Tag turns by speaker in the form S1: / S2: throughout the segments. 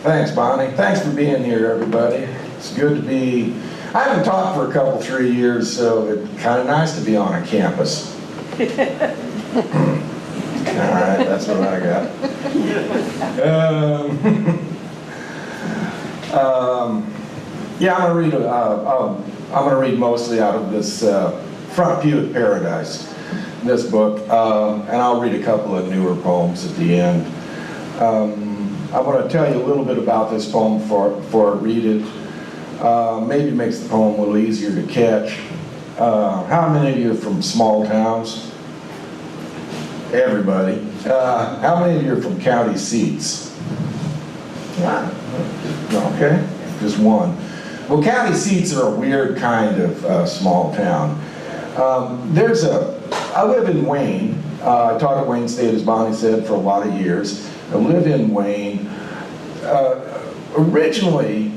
S1: Thanks, Bonnie. Thanks for being here, everybody. It's good to be. I haven't taught for a couple, 3 years, so it's kind of nice to be on a campus. All right, that's what I got. Yeah, I'm going to read mostly out of this Front Pew at Paradise, this book, and I'll read a couple of newer poems at the end. I want to tell you a little bit about this poem before I read it. Maybe makes the poem a little easier to catch. How many of you are from small towns? Everybody. How many of you are from county seats? Okay, just one. Well, county seats are a weird kind of small town. I live in Wayne. I taught at Wayne State, as Bonnie said, for a lot of years. I live in Wayne. Originally,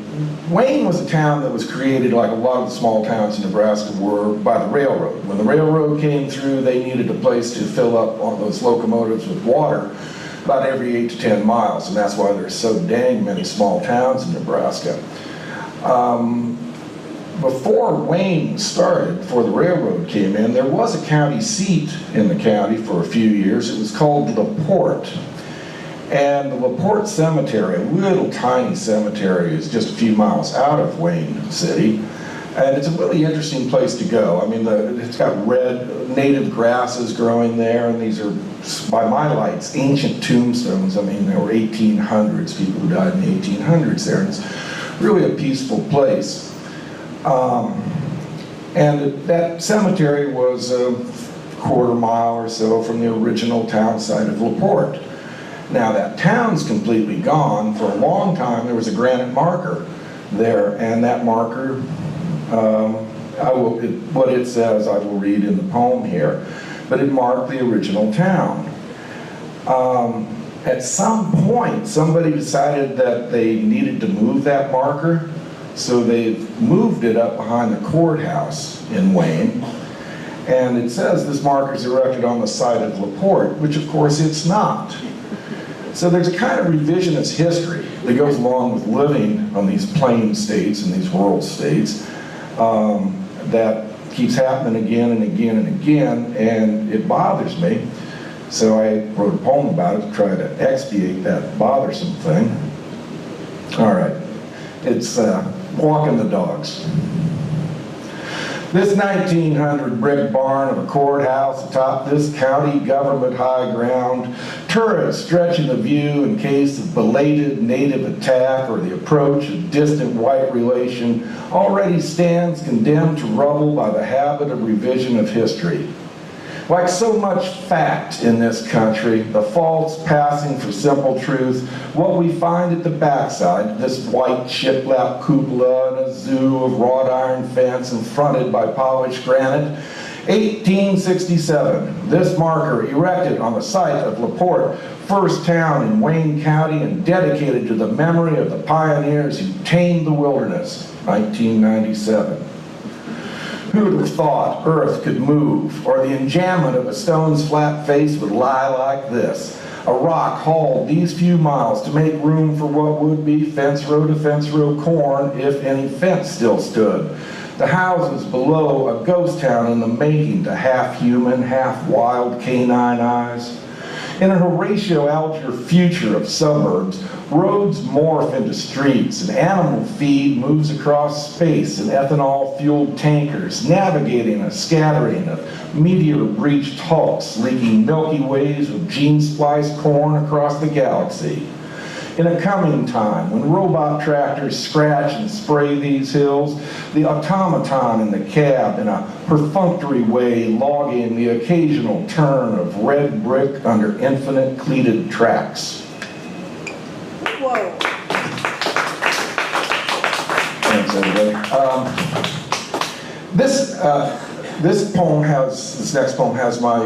S1: Wayne was a town that was created, like a lot of the small towns in Nebraska were, by the railroad. When the railroad came through, they needed a place to fill up all those locomotives with water about every 8 to 10 miles, and that's why there's so dang many small towns in Nebraska. Before Wayne started, before the railroad came in, there was a county seat in the county for a few years. It was called LaPorte. And the LaPorte Cemetery, a little tiny cemetery, is just a few miles out of Wayne City. And it's a really interesting place to go. I mean, it's got red native grasses growing there, and these are, by my lights, ancient tombstones. I mean, there were 1800s, people who died in the 1800s there. And it's really a peaceful place. And that cemetery was a quarter mile or so from the original town site of LaPorte. Now that town's completely gone. For a long time there was a granite marker there, and that marker, what it says I will read in the poem here, but it marked the original town. At some point somebody decided that they needed to move that marker, so they've moved it up behind the courthouse in Wayne, and it says this marker is erected on the site of LaPorte, which of course it's not. So there's a kind of revisionist history that goes along with living on these plain states and these rural states that keeps happening again and again and again, and it bothers me. So I wrote a poem about it to try to expiate that bothersome thing. All right, it's Walking the Dogs. This 1900 brick barn of a courthouse atop this county government high ground, turrets stretching the view in case of belated native attack or the approach of distant white relation, already stands condemned to rubble by the habit of revision of history. Like so much fact in this country, the false passing for simple truth, what we find at the backside, this white shiplap cupola and a zoo of wrought iron fence and fronted by polished granite. 1867, this marker erected on the site of LaPorte, first town in Wayne County and dedicated to the memory of the pioneers who tamed the wilderness, 1997. Who'd have thought Earth could move, or the enjambment of a stone's flat face would lie like this? A rock hauled these few miles to make room for what would be fence row to fence row corn, if any fence still stood. The houses below, a ghost town in the making to half-human, half-wild canine eyes. In a Horatio Alger future of suburbs, roads morph into streets and animal feed moves across space in ethanol-fueled tankers, navigating a scattering of meteor-breached hulks, leaking Milky Ways of gene-spliced corn across the galaxy. In a coming time, when robot tractors scratch and spray these hills, the automaton in the cab in a perfunctory way logging the occasional turn of red brick under infinite cleated tracks.
S2: Whoa.
S1: Thanks, everybody. This next poem has my,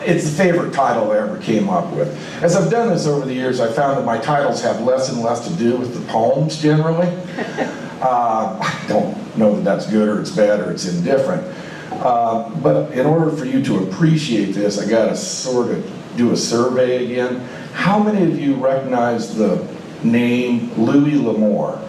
S1: it's the favorite title I ever came up with. As I've done this over the years, I found that my titles have less and less to do with the poems generally. I don't know that that's good or it's bad or it's indifferent. But in order for you to appreciate this, I got to sort of do a survey again. How many of you recognize the named Louis L'Amour.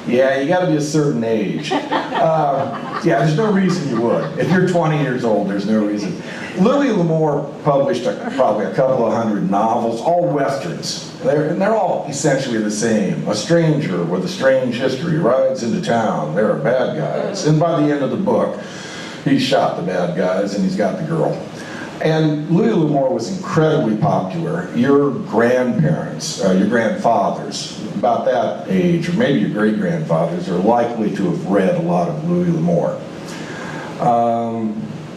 S1: Yeah, you gotta be a certain age. Yeah, there's no reason you would. If you're 20 years old, there's no reason. Louis L'Amour published probably a couple of hundred novels, all westerns. And they're all essentially the same. A stranger with a strange history rides into town. There are bad guys. And by the end of the book, he shot the bad guys and he's got the girl. And Louis L'Amour was incredibly popular. Your grandparents, your grandfathers, about that age, or maybe your great-grandfathers, are likely to have read a lot of Louis L'Amour.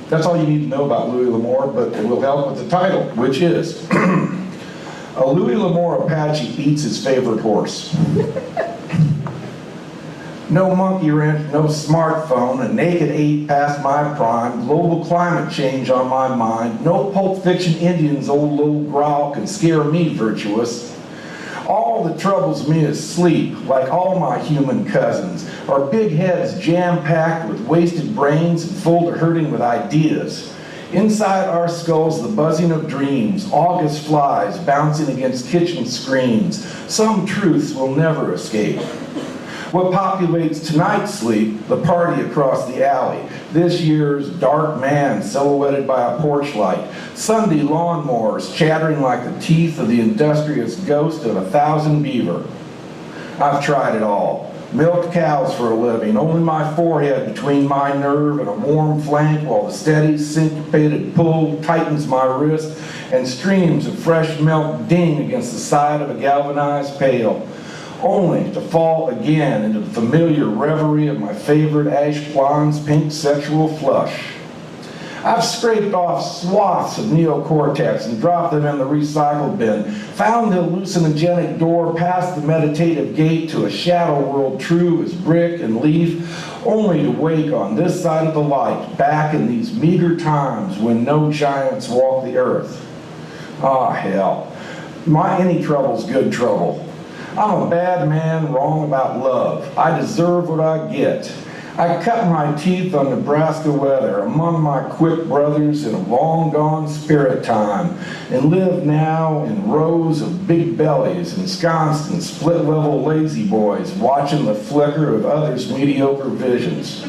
S1: That's all you need to know about Louis L'Amour, but it will help with the title, which is A Louis L'Amour Apache Eats His Favorite Horse. No monkey wrench, no smartphone, a naked ape past my prime, global climate change on my mind, no Pulp Fiction Indians old little growl can scare me virtuous. All that troubles me is sleep, like all my human cousins, our big heads jam-packed with wasted brains and full to hurting with ideas. Inside our skulls, the buzzing of dreams, August flies bouncing against kitchen screens. Some truths will never escape. What populates tonight's sleep, the party across the alley, this year's dark man silhouetted by a porch light, Sunday lawnmowers chattering like the teeth of the industrious ghost of 1,000 beaver. I've tried it all. Milked cows for a living, only my forehead between my nerve and a warm flank while the steady syncopated pull tightens my wrist and streams of fresh milk ding against the side of a galvanized pail, only to fall again into the familiar reverie of my favorite ash blonde's pink sexual flush. I've scraped off swaths of neocortex and dropped them in the recycle bin, found the hallucinogenic door past the meditative gate to a shadow world true as brick and leaf, only to wake on this side of the light, back in these meager times when no giants walk the earth. Ah, hell. Any trouble's good trouble. I'm a bad man, wrong about love. I deserve what I get. I cut my teeth on Nebraska weather among my quick brothers in a long-gone spirit time and live now in rows of big bellies ensconced in split-level lazy boys watching the flicker of others' mediocre visions.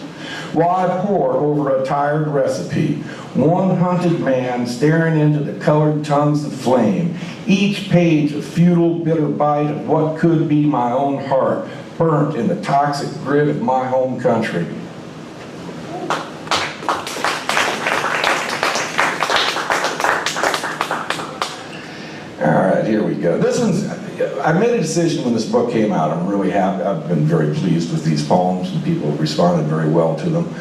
S1: Why pour over a tired recipe? One hunted man staring into the colored tongues of flame, each page a futile, bitter bite of what could be my own heart, burnt in the toxic grit of my home country. All right, here we go. This one's, I made a decision when this book came out. I'm really happy. I've been very pleased with these poems, and people have responded very well to them.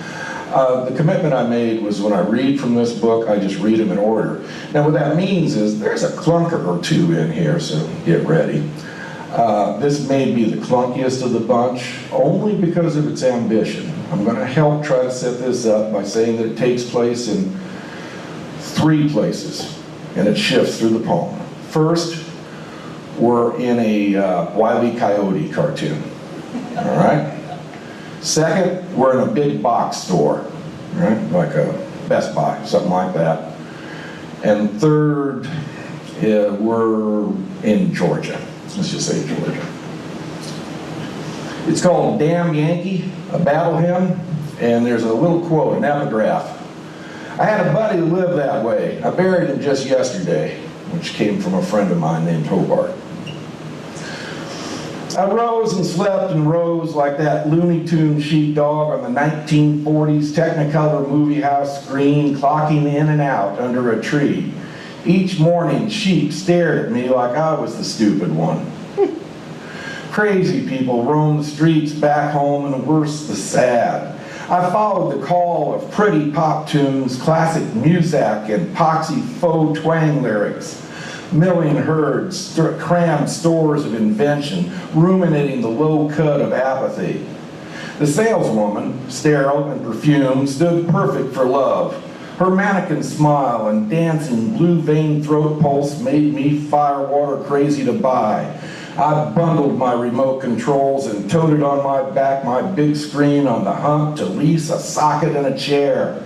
S1: The commitment I made was when I read from this book, I just read them in order. Now what that means is there's a clunker or two in here, so get ready. This may be the clunkiest of the bunch, only because of its ambition. I'm going to help try to set this up by saying that it takes place in 3 places, and it shifts through the poem. First, we're in a Wile E. Coyote cartoon, all right? Second, we're in a big box store, right? Like a Best Buy, something like that. And third, we're in Georgia. Let's just say Georgia. It's called Damn Yankee, a battle hymn, and there's a little quote, an epigraph. I had a buddy who lived that way. I buried him just yesterday, which came from a friend of mine named Hobart. I rose and slept and rose like that Looney Tune sheepdog on the 1940s Technicolor movie house screen, clocking in and out under a tree. Each morning, sheep stared at me like I was the stupid one. Crazy people roam the streets back home, and worse, the sad. I followed the call of pretty pop tunes, classic Muzak, and poxy faux twang lyrics. Milling herds, crammed stores of invention, ruminating the low cut of apathy. The saleswoman, sterile and perfumed, stood perfect for love. Her mannequin smile and dancing blue vein throat pulse made me firewater crazy to buy. I bundled my remote controls and toted on my back my big screen on the hump to lease a socket and a chair.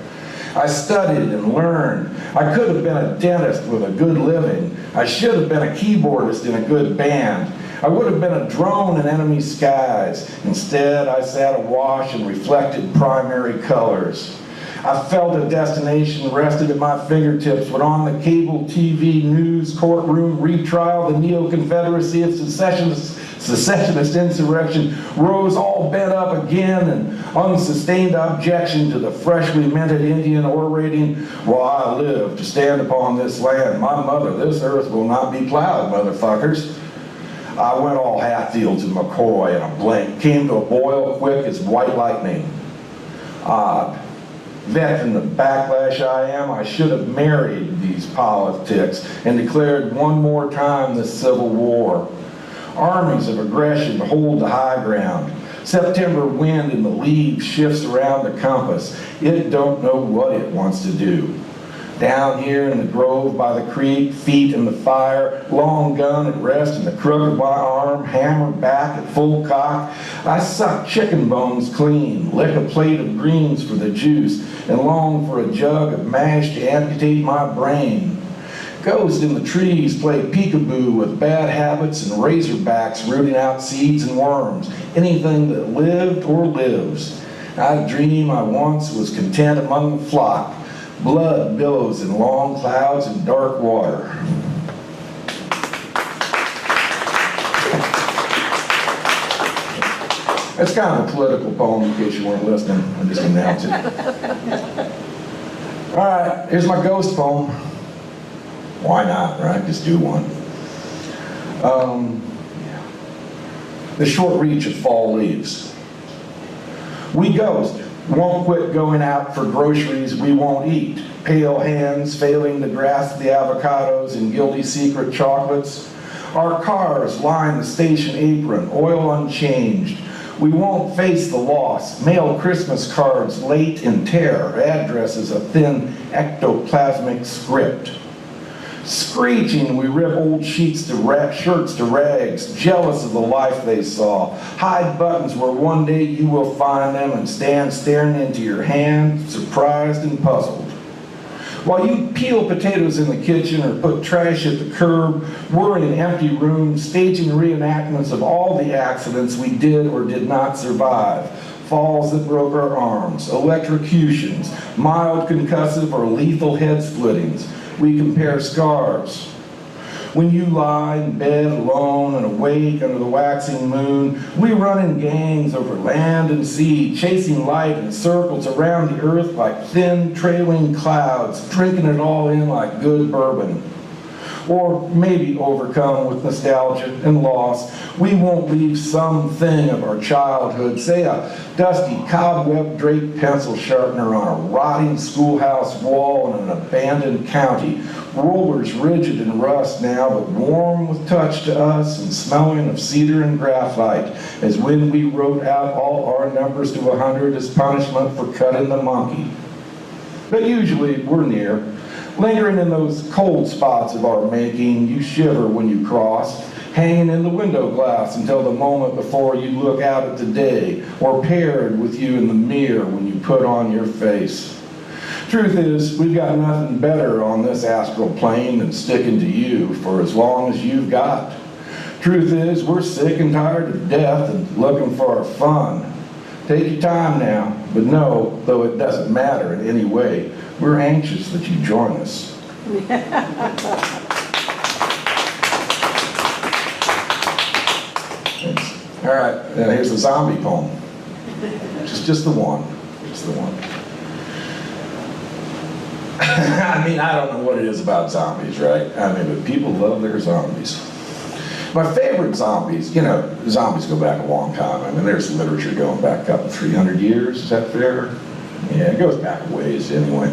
S1: I studied and learned. I could have been a dentist with a good living. I should have been a keyboardist in a good band. I would have been a drone in enemy skies. Instead, I sat awash in reflected primary colors. I felt a destination rested at my fingertips when on the cable TV news courtroom retrial, the Neo-Confederacy of secessionist insurrection rose all bent up again in unsustained objection to the freshly minted Indian orating, "While I live to stand upon this land, my mother, this earth will not be plowed, motherfuckers." I went all Hatfields and McCoy in a blink, came to a boil quick as white lightning. Odd. Veteran of backlash I am, I should have married these politics and declared one more time this civil war. Armies of aggression hold the high ground. September wind in the leaves shifts around the compass. It don't know what it wants to do. Down here in the grove by the creek, feet in the fire, long gun at rest in the crook of my arm, hammer back at full cock, I suck chicken bones clean, lick a plate of greens for the juice, and long for a jug of mash to amputate my brain. Ghosts in the trees play peekaboo with bad habits and razorbacks rooting out seeds and worms, anything that lived or lives. I dream I once was content among the flock. Blood billows in long clouds and dark water. That's kind of a political poem in case you weren't listening. I just announced it. All right, here's my ghost poem. Why not, right? Just do one. The short reach of fall leaves. We ghost. Won't quit going out for groceries we won't eat. Pale hands failing to grasp the avocados and guilty secret chocolates. Our cars line the station apron, oil unchanged. We won't face the loss. Mail Christmas cards late in tear. Addresses a thin ectoplasmic script. Screeching, we rip old shirts to rags, jealous of the life they saw. Hide buttons where one day you will find them and stand staring into your hand, surprised and puzzled. While you peel potatoes in the kitchen or put trash at the curb, we're in an empty room staging reenactments of all the accidents we did or did not survive. Falls that broke our arms, electrocutions, mild concussive or lethal head splittings. We compare scars. When you lie in bed alone and awake under the waxing moon, we run in gangs over land and sea, chasing light in circles around the earth like thin, trailing clouds, drinking it all in like good bourbon. Or maybe overcome with nostalgia and loss, we won't leave something of our childhood, say a dusty cobweb-draped pencil sharpener on a rotting schoolhouse wall in an abandoned county, rollers rigid in rust now, but warm with touch to us and smelling of cedar and graphite, as when we wrote out all our numbers to 100 as punishment for cutting the monkey. But usually we're near. Lingering in those cold spots of our making, you shiver when you cross, hanging in the window glass until the moment before you look out at the day, or paired with you in the mirror when you put on your face. Truth is, we've got nothing better on this astral plane than sticking to you for as long as you've got. Truth is, we're sick and tired of death and looking for our fun. Take your time now, but know, though it doesn't matter in any way, we're anxious that you join us. All right, now here's the zombie poem. Just the one. Just the one. I mean, I don't know what it is about zombies, right? I mean, but people love their zombies. My favorite zombies, you know, zombies go back a long time. I mean, there's literature going back up 300 years. Is that fair? Yeah, it goes back a ways anyway.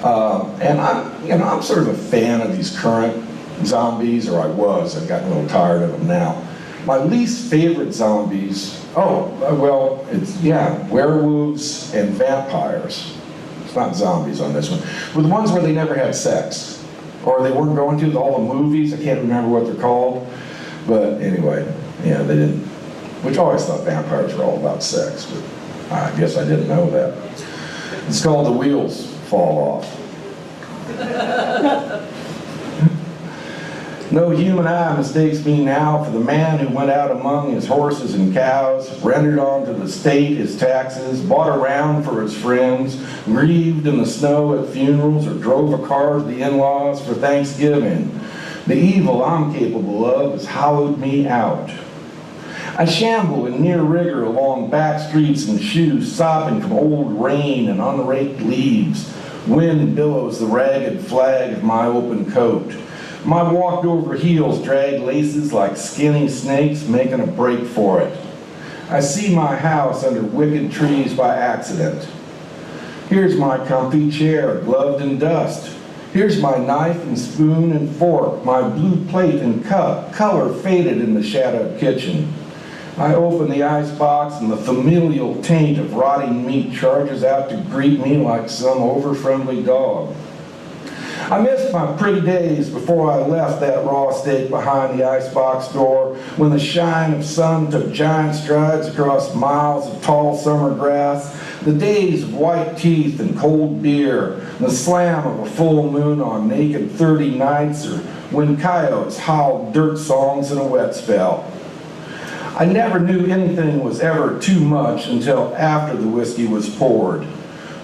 S1: And I'm sort of a fan of these current zombies, or I was. I've gotten a little tired of them now. My least favorite zombies, werewolves and vampires. It's not zombies on this one. Were the ones where they never had sex. Or they weren't going to all the movies. I can't remember what they're called. But anyway, yeah, they didn't. Which I always thought vampires were all about sex, but I guess I didn't know that. It's called The Wheels Fall Off. No human eye mistakes me now for the man who went out among his horses and cows, rendered onto the state his taxes, bought a round for his friends, grieved in the snow at funerals, or drove a car to the in-laws for Thanksgiving. The evil I'm capable of has hollowed me out. I shamble in near rigor along back streets in shoes sopping from old rain and unraked leaves. Wind billows the ragged flag of my open coat. My walked over heels drag laces like skinny snakes making a break for it. I see my house under wicked trees by accident. Here's my comfy chair, gloved in dust. Here's my knife and spoon and fork, my blue plate and cup, color faded in the shadowed kitchen. I open the icebox and the familial taint of rotting meat charges out to greet me like some over-friendly dog. I missed my pretty days before I left that raw steak behind the icebox door, when the shine of sun took giant strides across miles of tall summer grass, the days of white teeth and cold beer, and the slam of a full moon on naked 30 nights, or when coyotes howled dirt songs in a wet spell. I never knew anything was ever too much until after the whiskey was poured.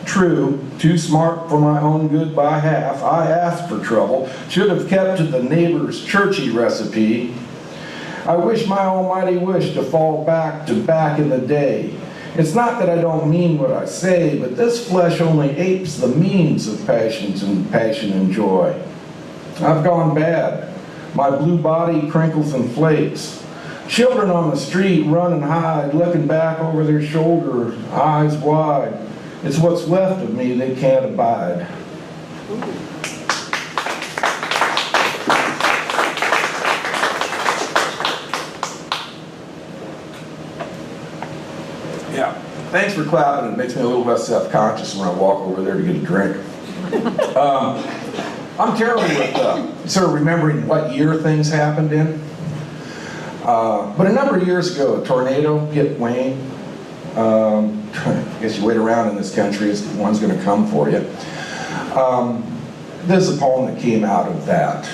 S1: True, too smart for my own good by half, I asked for trouble, should have kept to the neighbor's churchy recipe. I wish my almighty wish to fall back to back in the day. It's not that I don't mean what I say, but this flesh only apes the means of passion and joy. I've gone bad. My blue body crinkles and flakes. Children on the street run and hide, looking back over their shoulder, eyes wide. It's what's left of me they can't abide. Yeah, thanks for clapping. It makes me a little less self-conscious when I walk over there to get a drink. I'm terrible with sort of remembering what year things happened in. But a number of years ago, a tornado hit Wayne. I guess you wait around in this country, one's going to come for you. This is a poem that came out of that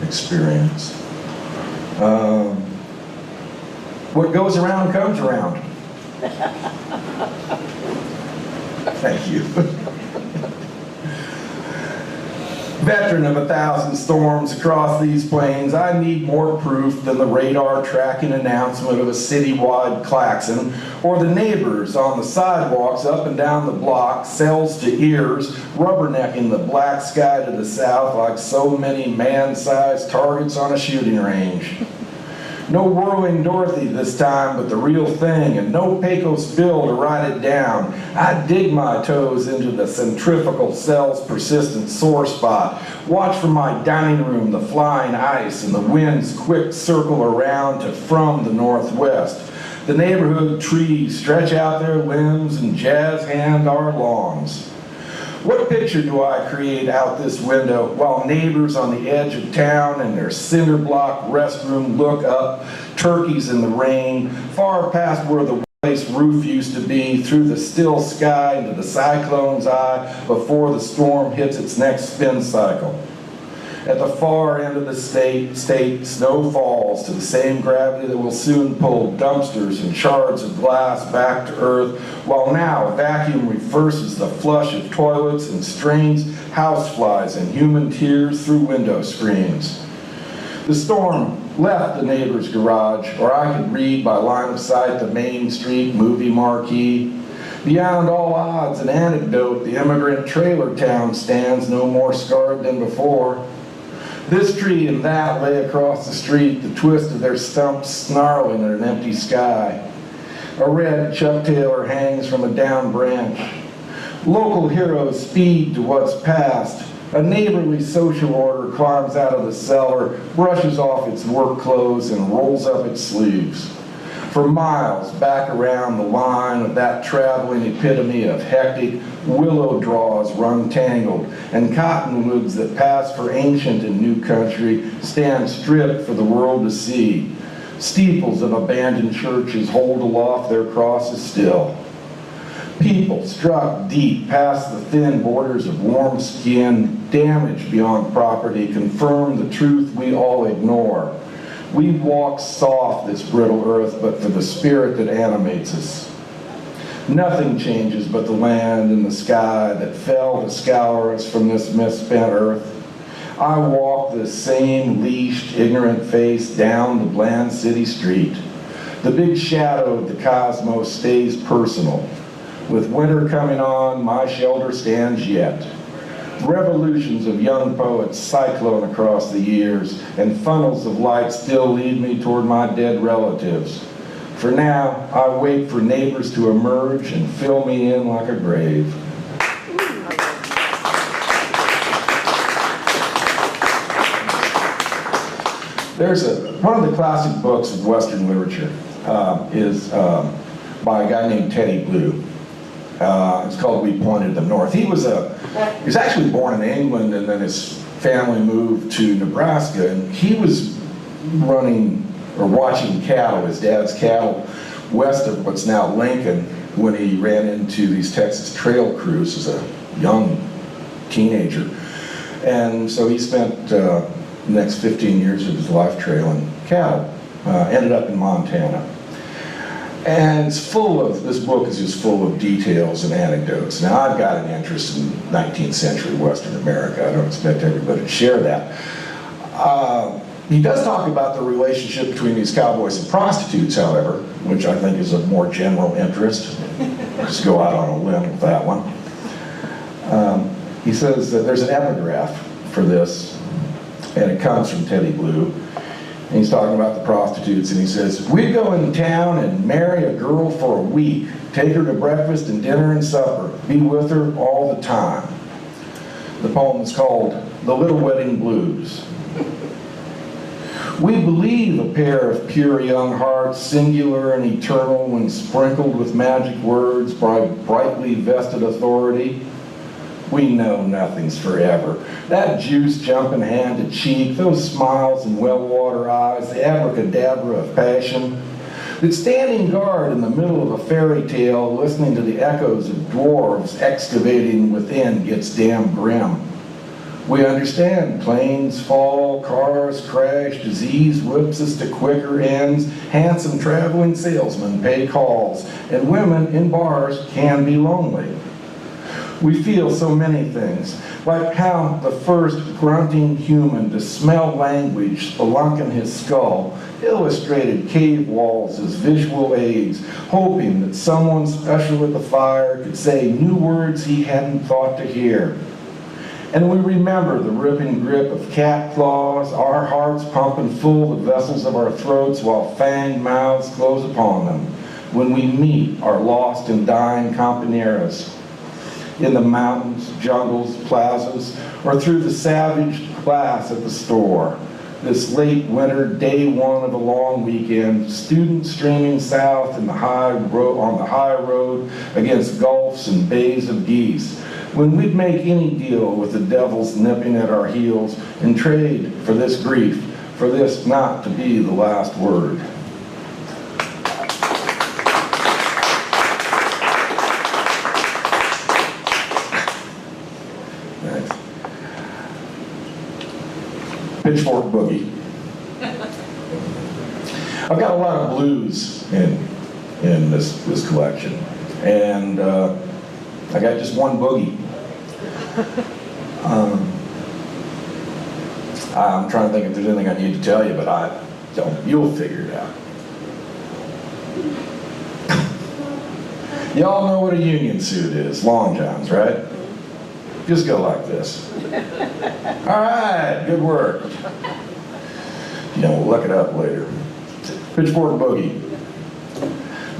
S1: experience. What goes around comes around. Thank you. Veteran of 1,000 storms across these plains, I need more proof than the radar tracking announcement of a citywide klaxon, or the neighbors on the sidewalks up and down the block, cells to ears, rubbernecking the black sky to the south like so many man-sized targets on a shooting range. No whirling Dorothy this time, but the real thing, and no Pecos Bill to write it down. I dig my toes into the centrifugal cell's persistent sore spot. Watch from my dining room the flying ice and the wind's quick circle around to from the northwest. The neighborhood trees stretch out their limbs and jazz hand our lawns. What picture do I create out this window while neighbors on the edge of town in their cinder block restroom look up, turkeys in the rain, far past where the place roof used to be, through the still sky into the cyclone's eye before the storm hits its next spin cycle. At the far end of the state, snow falls to the same gravity that will soon pull dumpsters and shards of glass back to earth, while now a vacuum reverses the flush of toilets and strains houseflies and human tears through window screens. The storm left the neighbor's garage, or I could read by line of sight the Main Street movie marquee. Beyond all odds and anecdote, the immigrant trailer town stands no more scarred than before. This tree and that lay across the street, the twist of their stumps snarling at an empty sky. A red Chuck Taylor hangs from a down branch. Local heroes speed to what's past. A neighborly social order climbs out of the cellar, brushes off its work clothes, and rolls up its sleeves. For miles back around the line of that traveling epitome of hectic, willow draws run tangled, and cottonwoods that pass for ancient in new country stand stripped for the world to see. Steeples of abandoned churches hold aloft their crosses still. People struck deep past the thin borders of warm skin, damage beyond property, confirm the truth we all ignore. We walk soft this brittle earth, but for the spirit that animates us. Nothing changes but the land and the sky that fell to scour us from this misspent earth. I walk the same leashed, ignorant face down the bland city street. The big shadow of the cosmos stays personal. With winter coming on, my shelter stands yet. Revolutions of young poets cyclone across the years, and funnels of light still lead me toward my dead relatives. For now, I wait for neighbors to emerge and fill me in like a grave. One of the classic books of Western literature is by a guy named Teddy Blue. It's called We Pointed Them North. He was actually born in England, and then his family moved to Nebraska, and he was running or watching cattle, his dad's cattle, west of what's now Lincoln, when he ran into these Texas trail crews as a young teenager. And so he spent the next 15 years of his life trailing cattle, ended up in Montana. And this book is just full of details and anecdotes. Now, I've got an interest in 19th century Western America. I don't expect everybody to share that. He does talk about the relationship between these cowboys and prostitutes, however, which I think is of more general interest. Just go out on a limb with that one. He says that there's an epigraph for this, and it comes from Teddy Blue. And he's talking about the prostitutes, and he says, "We'd go in town and marry a girl for a week, take her to breakfast and dinner and supper, be with her all the time." The poem is called The Little Wedding Blues. We believe a pair of pure young hearts, singular and eternal when sprinkled with magic words by brightly vested authority. We know nothing's forever. That juice jumping hand to cheek, those smiles and well-water eyes, the abracadabra of passion. That standing guard in the middle of a fairy tale, listening to the echoes of dwarves excavating within gets damn grim. We understand planes fall, cars crash, disease whips us to quicker ends, handsome traveling salesmen pay calls, and women in bars can be lonely. We feel so many things, like how the first grunting human to smell language spelunk in his skull illustrated cave walls as visual aids, hoping that someone special at the fire could say new words he hadn't thought to hear. And we remember the ripping grip of cat claws, our hearts pumping full the vessels of our throats while fanged mouths close upon them, when we meet our lost and dying compañeros in the mountains, jungles, plazas, or through the savage glass at the store. This late winter, day one of a long weekend, students streaming south on the high road against gulfs and bays of geese, when we'd make any deal with the devils nipping at our heels and trade for this grief, for this not to be the last word. Next. Pitchfork Boogie. I've got a lot of blues in this collection, and I got just one boogie. I'm trying to think if there's anything I need to tell you, but I don't. You'll figure it out. Y'all know what a union suit is, long johns, right? Just go like this. All right, good work. We'll look it up later. Pitchfork Boogie.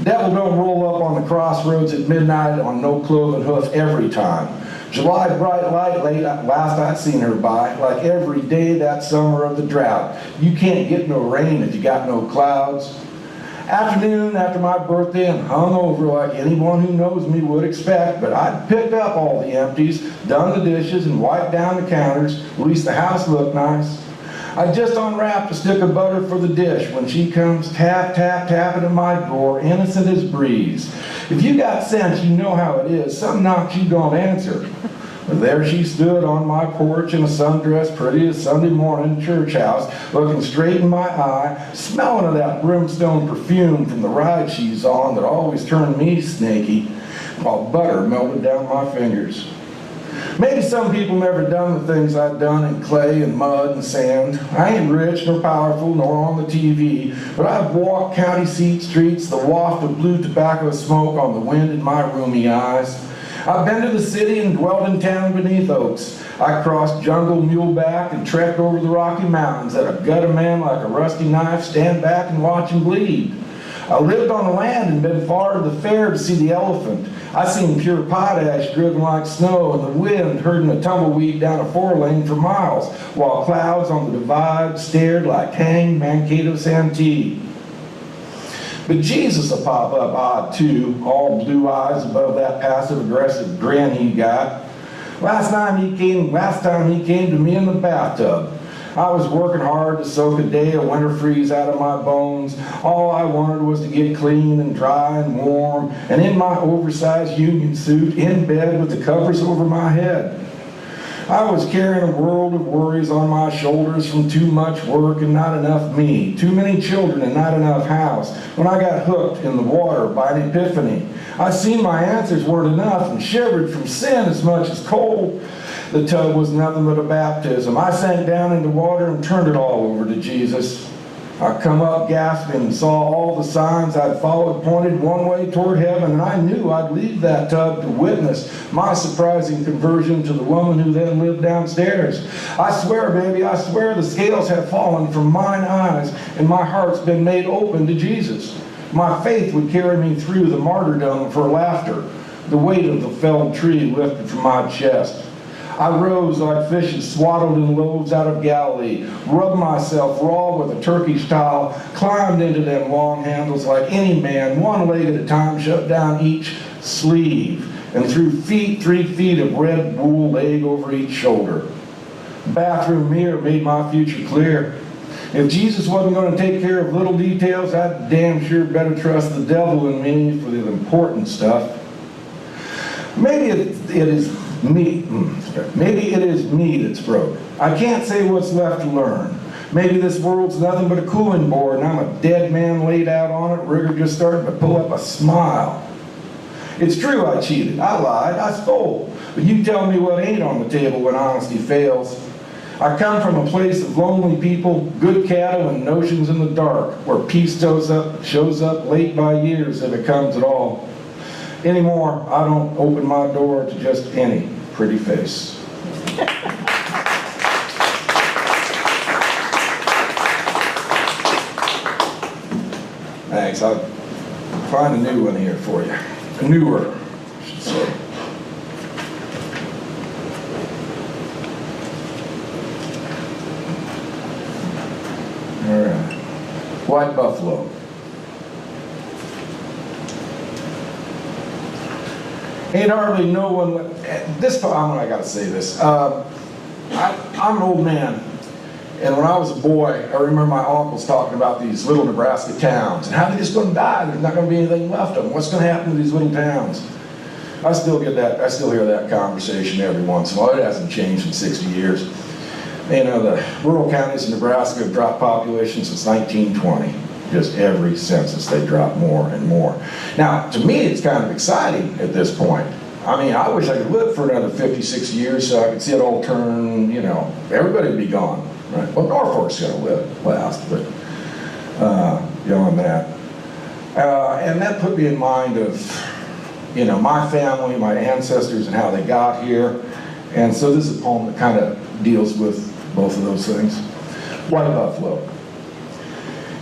S1: Devil don't roll up on the crossroads at midnight on no cloven hoof every time. July bright light late last I seen her by, like every day that summer of the drought. You can't get no rain if you got no clouds. Afternoon after my birthday and hung over like anyone who knows me would expect, but I'd picked up all the empties, done the dishes, and wiped down the counters. At least the house looked nice. I just unwrapped a stick of butter for the dish when she comes tap, tap, tapping at my door, innocent as breeze. If you got sense, you know how it is. Some knocks you don't answer. But there she stood on my porch in a sundress, pretty as Sunday morning church house, looking straight in my eye, smelling of that brimstone perfume from the ride she's on that always turned me snaky, while butter melted down my fingers. Maybe some people never done the things I've done in clay and mud and sand. I ain't rich nor powerful nor on the TV, but I've walked county seat streets, the waft of blue tobacco smoke on the wind in my rheumy eyes. I've been to the city and dwelt in town beneath oaks. I crossed jungle muleback and trekked over the Rocky Mountains that have gut a man like a rusty knife, stand back and watch him bleed. I lived on the land and been far to the fair to see the elephant. I seen pure potash driven like snow and the wind herding a tumbleweed down a 4-lane for miles, while clouds on the divide stared like hanged Mankato Santee. But Jesus will pop up odd too, all blue eyes above that passive-aggressive grin he got. Last time he came to me in the bathtub. I was working hard to soak a day of winter freeze out of my bones. All I wanted was to get clean and dry and warm, and in my oversized union suit, in bed with the covers over my head. I was carrying a world of worries on my shoulders from too much work and not enough me, too many children and not enough house, when I got hooked in the water by an epiphany. I seen my answers weren't enough and shivered from sin as much as cold. The tub was nothing but a baptism. I sank down in the water and turned it all over to Jesus. I come up gasping and saw all the signs I'd followed pointed one way toward heaven, and I knew I'd leave that tub to witness my surprising conversion to the woman who then lived downstairs. I swear, baby, I swear the scales have fallen from mine eyes and my heart's been made open to Jesus. My faith would carry me through the martyrdom for laughter. The weight of the felled tree lifted from my chest. I rose like fishes swaddled in loaves out of Galilee, rubbed myself raw with a Turkish towel, climbed into them long handles like any man, one leg at a time, shoved down each sleeve, and threw 3 feet of red wool leg over each shoulder. The bathroom mirror made my future clear. If Jesus wasn't going to take care of little details, I'd damn sure better trust the devil in me for the important stuff. Maybe it is me that's broke. I can't say what's left to learn. Maybe this world's nothing but a cooling board and I'm a dead man laid out on it, rigor just starting to pull up a smile. It's true I cheated, I lied, I stole, but you tell me what ain't on the table when honesty fails. I come from a place of lonely people, good cattle, and notions in the dark, where peace shows up late by years if it comes at all. Anymore, I don't open my door to just any pretty face. Thanks. I'll find a new one here for you. A newer, I should say. All right. White Buffalo. Ain't hardly no one, this time I gotta say this. I'm an old man, and when I was a boy, I remember my uncles talking about these little Nebraska towns, and how they're just gonna die, there's not gonna be anything left of them. What's gonna happen to these little towns? I still hear that conversation every once in a while. It hasn't changed in 60 years. You know, the rural counties in Nebraska have dropped population since 1920. Just every census they drop more and more. Now, to me, it's kind of exciting at this point. I mean, I wish I could live for another 50, 60 years so I could see it all turn, you know, everybody would be gone, right? Well, Norfolk's going to live last, but beyond that. And that put me in mind of, you know, my family, my ancestors, and how they got here. And so this is a poem that kind of deals with both of those things. White Buffalo.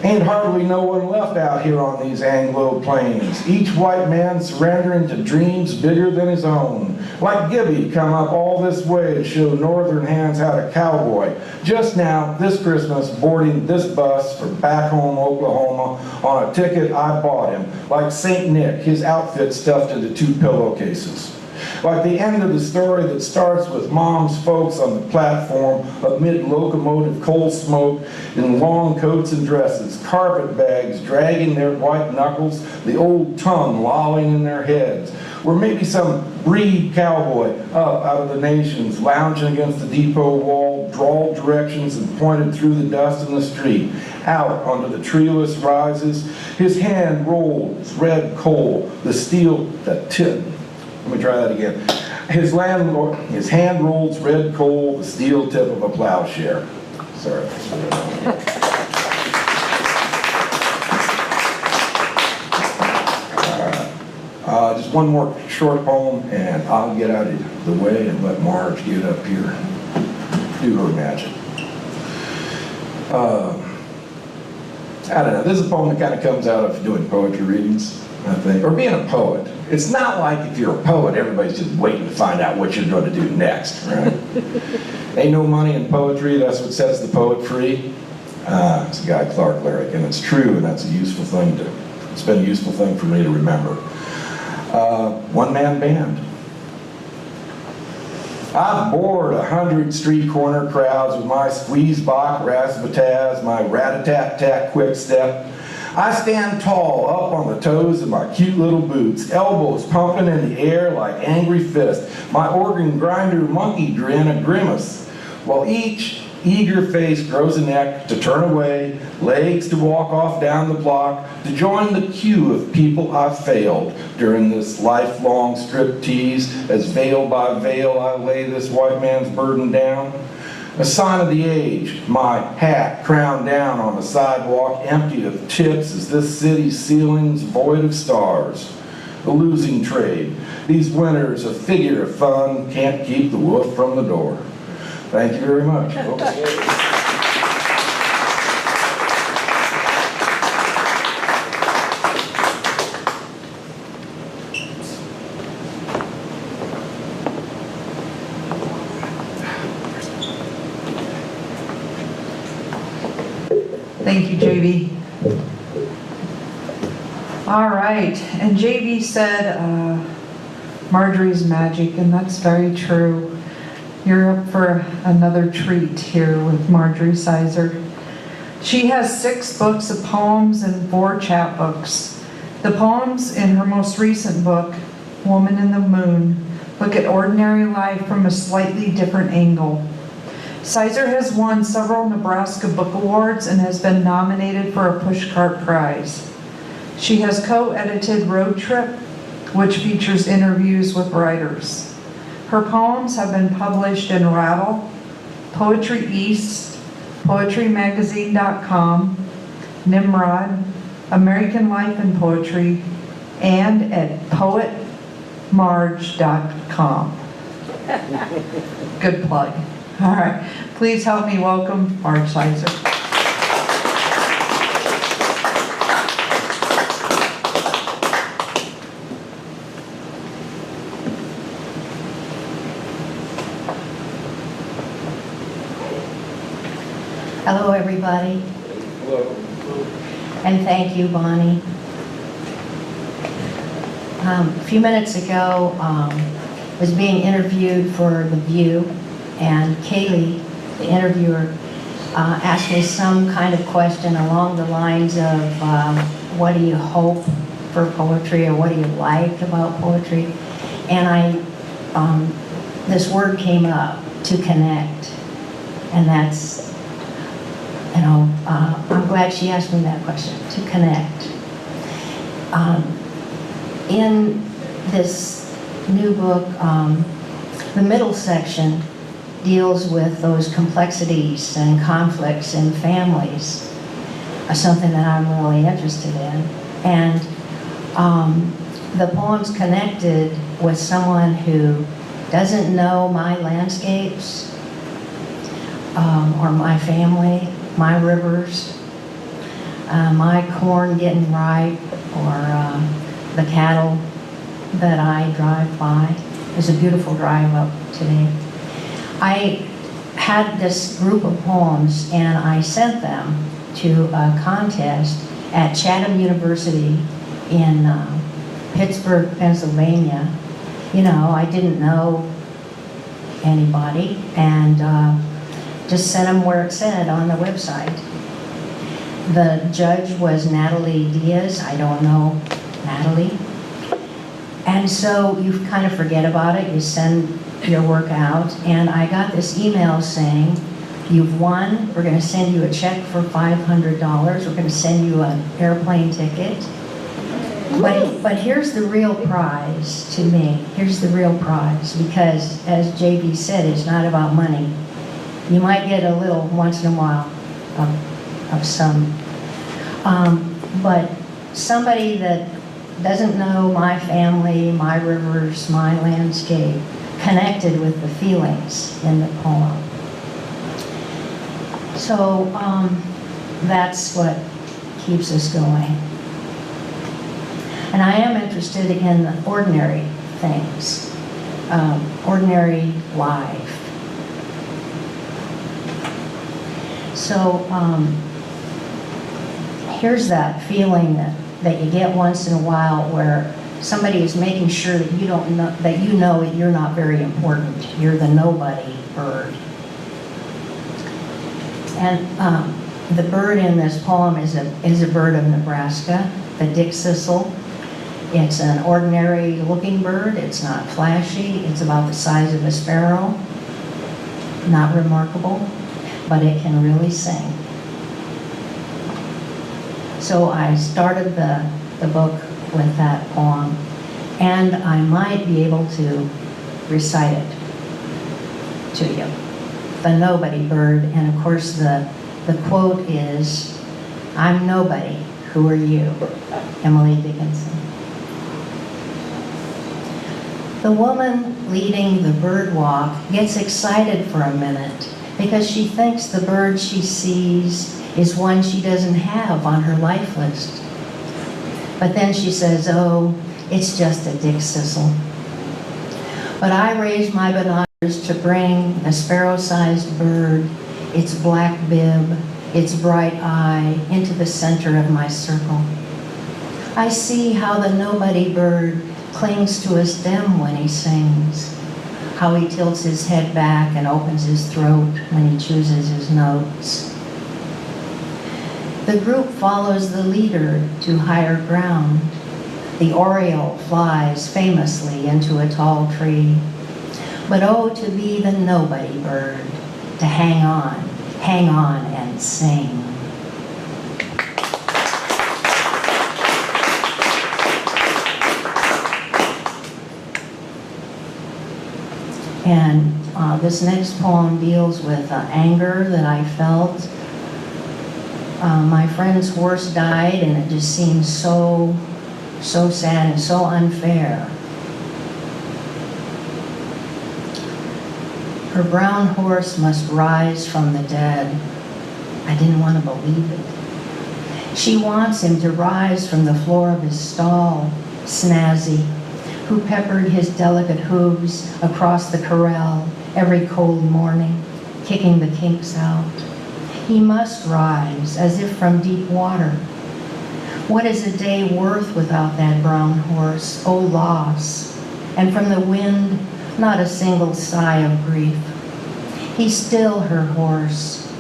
S1: Ain't hardly no one left out here on these Anglo plains. Each white man surrendering to dreams bigger than his own. Like Gibby come up all this way to show northern hands how to cowboy. Just now, this Christmas, boarding this bus for back home Oklahoma on a ticket I bought him. Like St. Nick, his outfit stuffed into 2 pillowcases. Like the end of the story that starts with mom's folks on the platform amid locomotive coal smoke in long coats and dresses, carpet bags dragging their white knuckles, the old tongue lolling in their heads. Or maybe some breed cowboy, up out of the nations, lounging against the depot wall, drawled directions and pointed through the dust in the street, out onto the treeless rises. His hand rolled red coal, the steel, let me try that again. His hand rolls red coal, the steel tip of a plowshare. Sorry. Just one more short poem, and I'll get out of the way and let Marge get up here and do her magic. I don't know. This is a poem that kind of comes out of doing poetry readings, I think, or being a poet. It's not like if you're a poet, everybody's just waiting to find out what you're going to do next, right? Ain't no money in poetry. That's what sets the poet free. It's a Guy Clark lyric, and it's true, and that's a useful thing it's been a useful thing for me to remember. One-man band. I've bored 100 street corner crowds with my squeeze-box razzmatazz, my rat-a-tat-tat quick step. I stand tall up on the toes of my cute little boots, elbows pumping in the air like angry fists, my organ grinder monkey grin a grimace, while each eager face grows a neck to turn away, legs to walk off down the block, to join the queue of people I've failed during this lifelong striptease, as veil by veil I lay this white man's burden down. A sign of the age, my hat crowned down on the sidewalk, empty of tips as this city's ceiling's void of stars. A losing trade. These winters, a figure of fun, can't keep the wolf from the door. Thank you very much, folks.
S3: Thank you, JV. All right, and JV said Marjorie's magic, and that's very true. You're up for another treat here with Marjorie Saiser. She has 6 books of poems and 4 chapbooks. The poems in her most recent book, Woman in the Moon, look at ordinary life from a slightly different angle. Saiser has won several Nebraska Book Awards and has been nominated for a Pushcart Prize. She has co-edited Road Trip, which features interviews with writers. Her poems have been published in Rattle, Poetry East, PoetryMagazine.com, Nimrod, American Life and Poetry, and at PoetMarge.com. Good plug. All right, please help me welcome Marge Saiser.
S4: Hello, everybody.
S1: Hello.
S4: And thank you, Bonnie. A few minutes ago, I was being interviewed for The View, and Kaylee, the interviewer, asked me some kind of question along the lines of what do you hope for poetry, or what do you like about poetry? And this word came up, to connect, and that's, I'm glad she asked me that question, to connect. In this new book, the middle section deals with those complexities and conflicts in families, something that I'm really interested in. And the poem's connected with someone who doesn't know my landscapes, or my family, my rivers, my corn getting ripe, or the cattle that I drive by. There's a beautiful drive up today. I had this group of poems, and I sent them to a contest at Chatham University in Pittsburgh, Pennsylvania. I didn't know anybody, and just sent them where it said on the website. The judge was Natalie Diaz. I don't know Natalie. And so you kind of forget about it, you send your work out, and I got this email saying, you've won, we're going to send you a check for $500, we're going to send you an airplane ticket. But here's the real prize to me, here's the real prize, because as JB said, it's not about money. You might get a little once in a while of some, but somebody that doesn't know my family, my rivers, my landscape, connected with the feelings in the poem. So that's what keeps us going. And I am interested in the ordinary things, ordinary life. So here's that feeling that you get once in a while where somebody is making sure that you don't know that you're not very important. You're the nobody bird. And the bird in this poem is a bird of Nebraska, the dickcissel. It's an ordinary looking bird. It's not flashy. It's about the size of a sparrow. Not remarkable, but it can really sing. So I started the book with that poem, and I might be able to recite it to you. The nobody bird, and of course the quote is, "I'm nobody, who are you?" Emily Dickinson. The woman leading the bird walk gets excited for a minute because she thinks the bird she sees is one she doesn't have on her life list. But then she says, "Oh, it's just a dickcissel." But I raise my binoculars to bring the sparrow-sized bird, its black bib, its bright eye, into the center of my circle. I see how the nobody bird clings to a stem when he sings, how he tilts his head back and opens his throat when he chooses his notes. The group follows the leader to higher ground. The oriole flies famously into a tall tree. But oh, to be the nobody bird, to hang on and sing. And this next poem deals with anger that I felt. My friend's horse died, and it just seemed so sad and so unfair. Her brown horse must rise from the dead. I didn't want to believe it. She wants him to rise from the floor of his stall, Snazzy, who peppered his delicate hooves across the corral every cold morning, kicking the kinks out. He must rise as if from deep water. What is a day worth without that brown horse? Oh, loss. And from the wind, not a single sigh of grief. He's still her horse.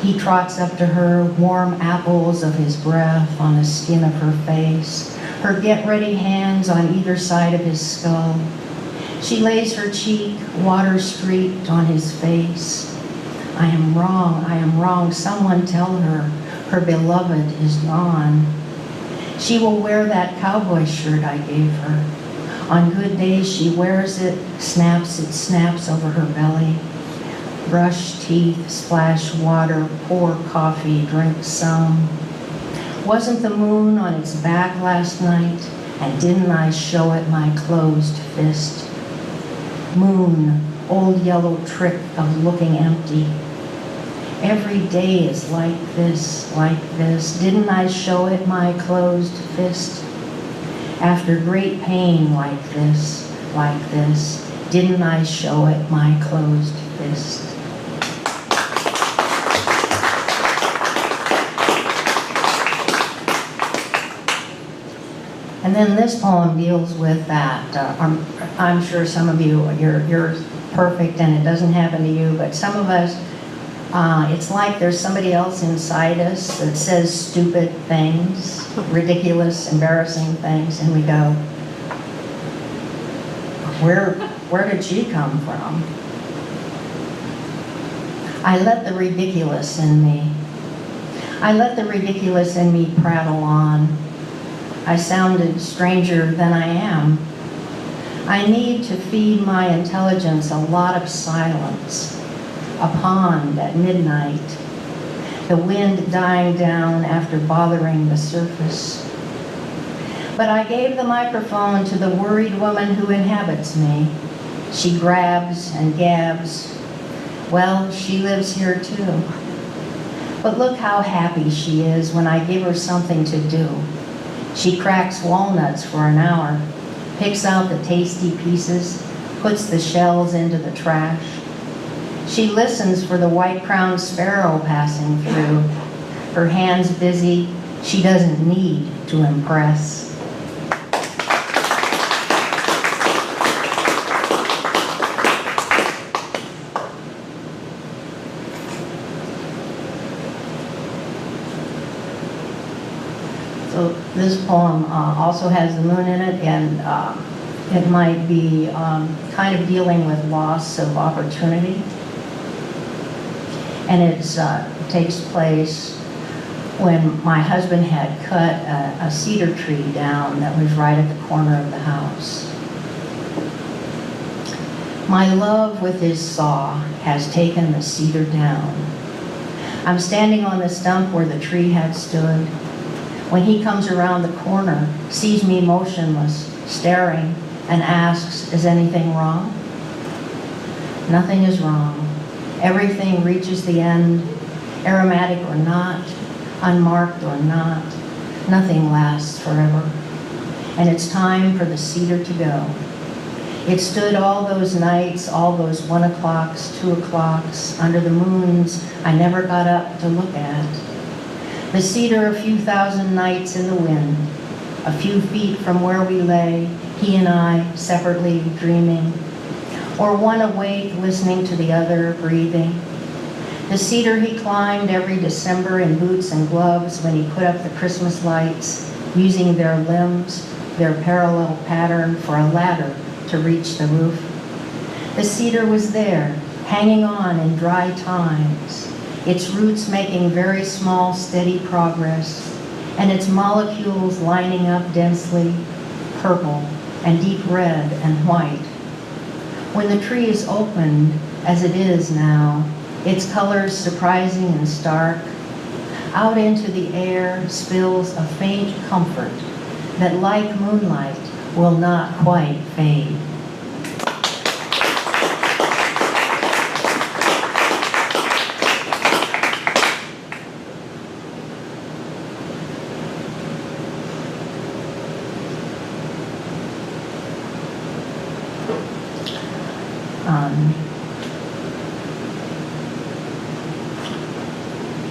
S4: He trots up to her, warm apples of his breath on the skin of her face, her get-ready hands on either side of his skull. She lays her cheek, water-streaked, on his face. I am wrong, someone tell her, her beloved is gone. She will wear that cowboy shirt I gave her. On good days she wears it snaps over her belly. Brush teeth, splash water, pour coffee, drink some. Wasn't the moon on its back last night, and didn't I show it my closed fist? Moon, old yellow trick of looking empty. Every day is like this, didn't I show it my closed fist? After great pain like this, didn't I show it my closed fist? And then this poem deals with that. I'm sure some of you, you're perfect and it doesn't happen to you, but some of us, it's like there's somebody else inside us that says stupid things, ridiculous, embarrassing things, and we go, Where did she come from? I let the ridiculous in me. I let the ridiculous in me prattle on. I sounded stranger than I am. I need to feed my intelligence a lot of silence. A pond at midnight. The wind dying down after bothering the surface. But I gave the microphone to the worried woman who inhabits me. She grabs and gabs. Well, she lives here too. But look how happy she is when I give her something to do. She cracks walnuts for an hour, picks out the tasty pieces, puts the shells into the trash. She listens for the white-crowned sparrow passing through. Her hands busy, she doesn't need to impress. So this poem also has the moon in it, and it might be kind of dealing with loss of opportunity. And it takes place when my husband had cut a cedar tree down that was right at the corner of the house. My love with his saw has taken the cedar down. I'm standing on the stump where the tree had stood. When he comes around the corner, sees me motionless, staring, and asks, "Is anything wrong?" Nothing is wrong. Everything reaches the end, aromatic or not, unmarked or not. Nothing lasts forever. And it's time for the cedar to go. It stood all those nights, all those 1 o'clocks, 2 o'clocks, under the moons I never got up to look at. The cedar a few thousand nights in the wind, a few feet from where we lay, he and I separately dreaming, or one awake listening to the other breathing. The cedar he climbed every December in boots and gloves when he put up the Christmas lights, using their limbs, their parallel pattern for a ladder to reach the roof. The cedar was there, hanging on in dry times, its roots making very small, steady progress, and its molecules lining up densely, purple and deep red and white. When the tree is opened, as it is now, its colors surprising and stark, out into the air spills a faint comfort that, like moonlight, will not quite fade.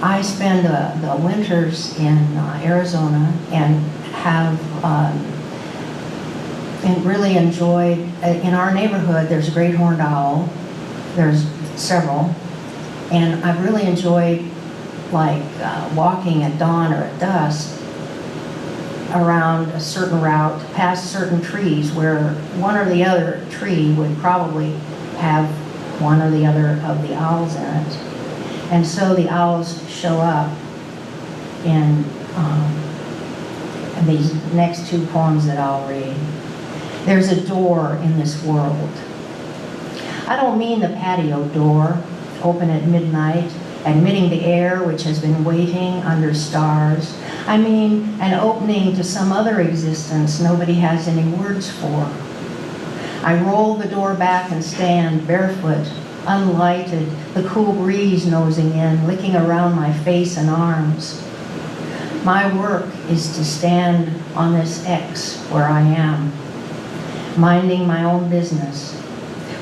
S4: I spend the winters in Arizona and have and really enjoyed, in our neighborhood there's a great horned owl, there's several, and I've really enjoyed like walking at dawn or at dusk around a certain route past certain trees where one or the other tree would probably have one or the other of the owls in it. And so the owls show up in these next two poems that I'll read. There's a door in this world. I don't mean the patio door, open at midnight, admitting the air which has been waiting under stars. I mean an opening to some other existence nobody has any words for. I roll the door back and stand barefoot, unlighted, the cool breeze nosing in, licking around my face and arms. My work is to stand on this X where I am, minding my own business,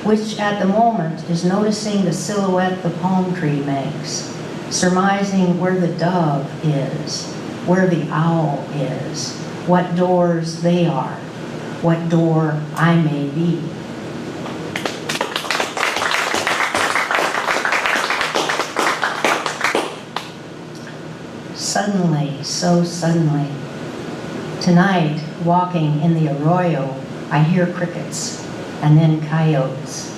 S4: which at the moment is noticing the silhouette the palm tree makes, surmising where the dove is, where the owl is, what doors they are, what door I may be. Suddenly, so suddenly, tonight, walking in the arroyo, I hear crickets. and then coyotes.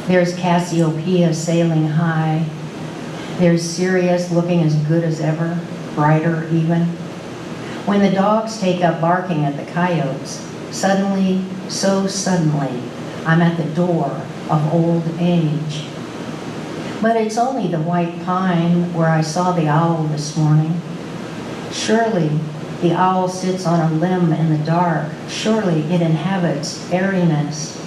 S4: There's Cassiopeia sailing high. There's Sirius looking as good as ever, brighter even. When the dogs take up barking at the coyotes, suddenly, so suddenly, I'm at the door of old age. But it's only the white pine where I saw the owl this morning. Surely the owl sits on a limb in the dark. Surely it inhabits airiness.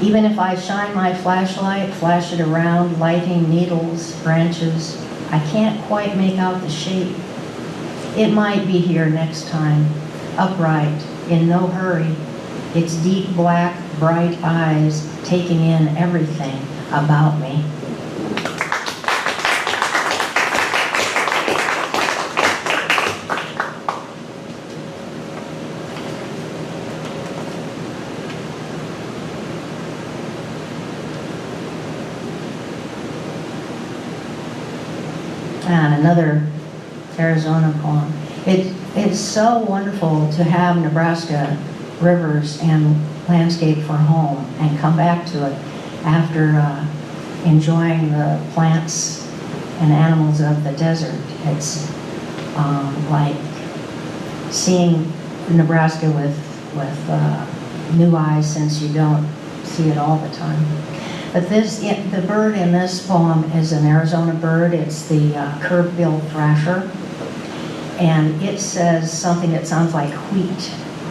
S4: Even if I shine my flashlight, flash it around, lighting needles, branches, I can't quite make out the shape. It might be here next time, upright, in no hurry, its deep black, bright eyes taking in everything about me. And another Arizona poem. It's so wonderful to have Nebraska rivers and landscape for home and come back to it after enjoying the plants and animals of the desert. It's like seeing Nebraska with new eyes, since you don't see it all the time. But the bird in this poem is an Arizona bird. It's the curve-billed thrasher. And it says something that sounds like wheat,